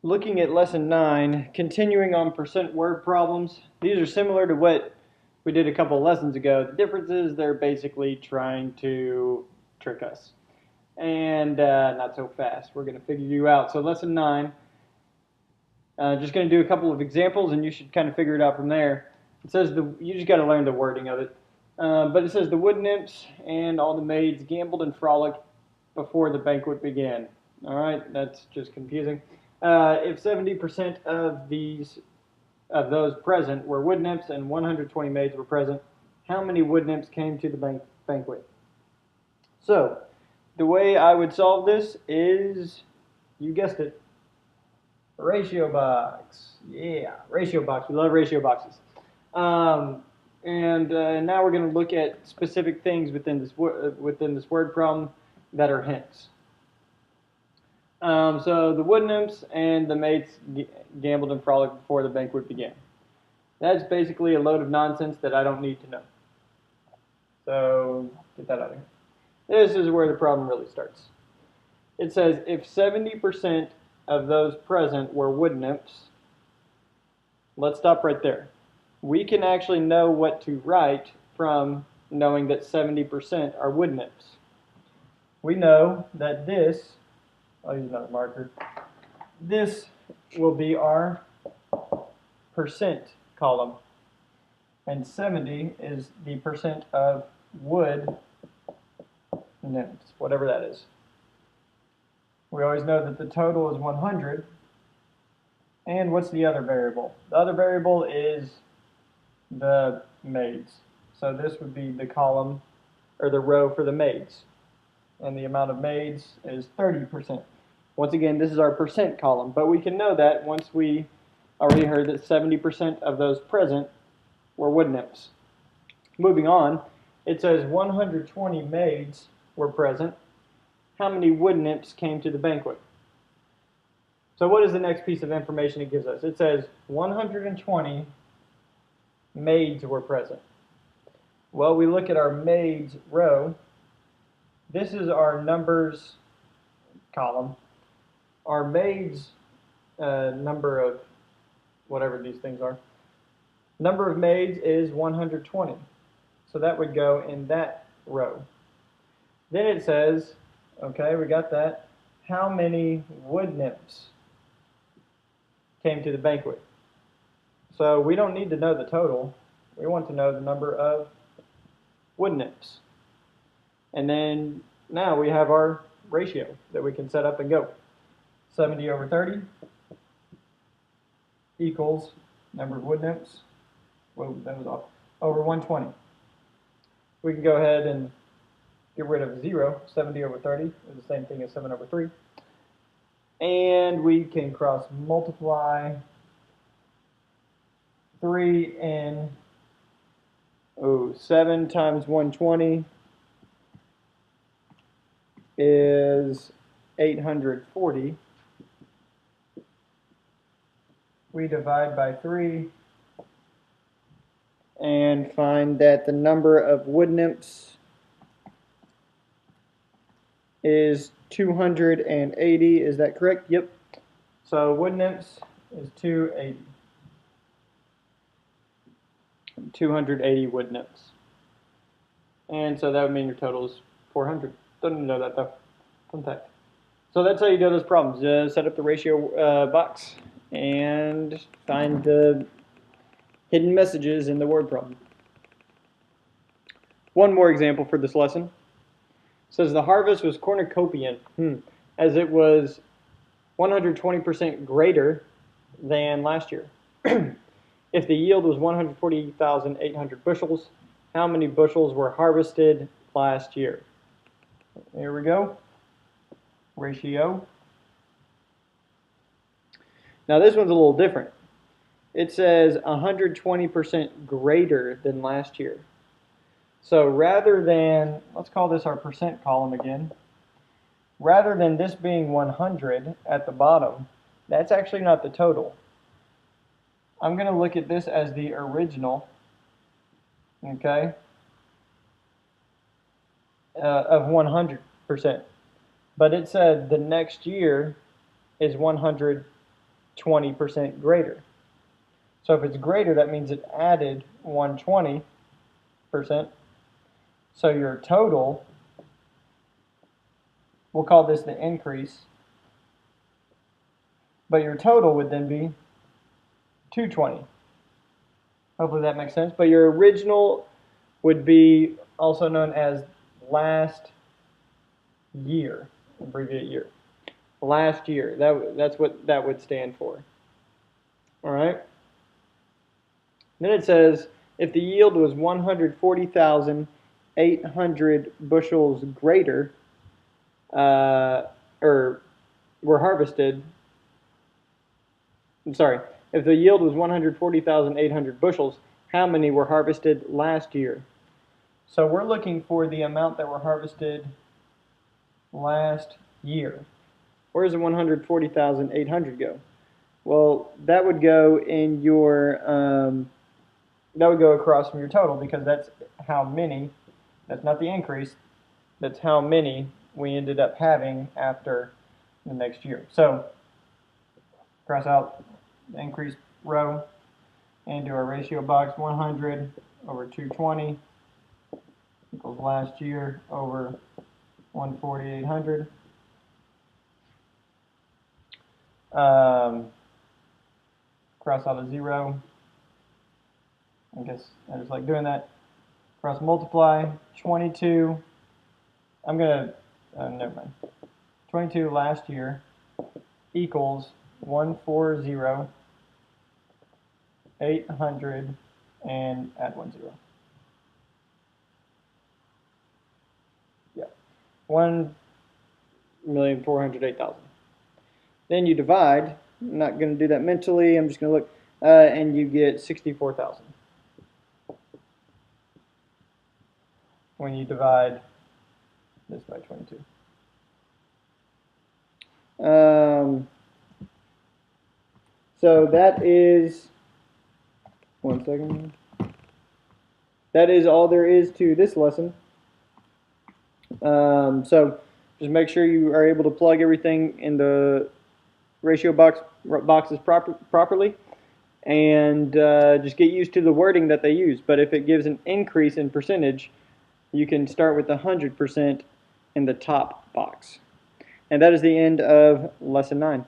Looking at lesson 9, continuing on percent word problems. These are similar to what we did a couple of lessons ago. The difference is they're basically trying to trick us. And not so fast. We're going to figure you out. So lesson 9, just going to do a couple of examples and you should kind of figure it out from there. It says you just got to learn the wording of it. But it says the wood nymphs and all the maids gambled and frolicked before the banquet began. All right, that's just confusing. If 70% of those present were wood nymphs and 120 maids were present, how many wood nymphs came to the banquet? So, the way I would solve this is, you guessed it, ratio box. Yeah, ratio box. We love ratio boxes. And now we're going to look at specific things within this word problem that are hints. So the wood nymphs and the maids gambled and frolicked before the banquet began. That's basically a load of nonsense that I don't need to know. So get that out of here. This is where the problem really starts. It says if 70% of those present were wood nymphs, let's stop right there. We can actually know what to write from knowing that 70% are wood nymphs. We know that this, I'll use another marker, this will be our percent column. And 70 is the percent of wood nymphs, whatever that is. We always know that the total is 100. And what's the other variable? The other variable is the maids. So this would be the column, or the row for the maids. And the amount of maids is 30%. Once again, this is our percent column, but we can know that once we already heard that 70% of those present were wood nymphs. Moving on, it says 120 maids were present. How many wood nymphs came to the banquet? So what is the next piece of information it gives us? It says 120 maids were present. Well, we look at our maids row. This is our numbers column. Our maids number of whatever these things are. Number of maids is 120. So that would go in that row. Then it says, okay, we got that. How many wood nymphs came to the banquet? So we don't need to know the total. We want to know the number of wood nymphs. And then now we have our ratio that we can set up and go. 70 over 30 equals number of wood nymphs. Whoa, that was off. Over 120. We can go ahead and get rid of 0. 70 over 30 is the same thing as 7 over 3. And we can cross multiply 3 and 7 times 120 is 840. We divide by 3 and find that the number of wood nymphs is 280. Is that correct? Yep. So wood nymphs is 280. 280 wood nymphs. And so that would mean your total is 400. Don't even know that though. Fun fact. So that's how you do those problems. Set up the ratio box and find the hidden messages in the word problem. One more example for this lesson. It says the harvest was cornucopian, as it was 120% greater than last year. If the yield was 140,800 bushels, how many bushels were harvested last year? Here we go. Ratio. Now this one's a little different. It says 120% greater than last year. So rather than, let's call this our percent column again. Rather than this being 100 at the bottom, that's actually not the total. I'm going to look at this as the original, okay, of 100%. But it said the next year is 120%. 20% greater. So if it's greater, that means it added 120%. So your total, we'll call this the increase, but your total would then be 220. Hopefully that makes sense. But your original would be also known as last year, abbreviate year. Last year, that's what that would stand for. All right. Then it says, if the yield was 140,800 bushels greater, or were harvested, I'm sorry, if the yield was 140,800 bushels, how many were harvested last year? So we're looking for the amount that were harvested last year. Where does the 140,800 go? Well, that would go in your, that would go across from your total, because that's how many, that's not the increase, that's how many we ended up having after the next year. So cross out the increased row and do our ratio box. 100 over 220 equals last year over 140,800. Cross out a 0. I guess I just like doing that. Cross multiply. 22. I'm gonna never mind. 22 last year equals 140,800 and add 10. Yeah, 1,408,000. Then you divide. I'm not going to do that mentally. I'm just going to look, and you get 64,000 when you divide this by 22. So that is, one second. That is all there is to this lesson. So just make sure you are able to plug everything in the ratio boxes properly, and just get used to the wording that they use. But if it gives an increase in percentage, you can start with 100% in the top box. And that is the end of lesson 9.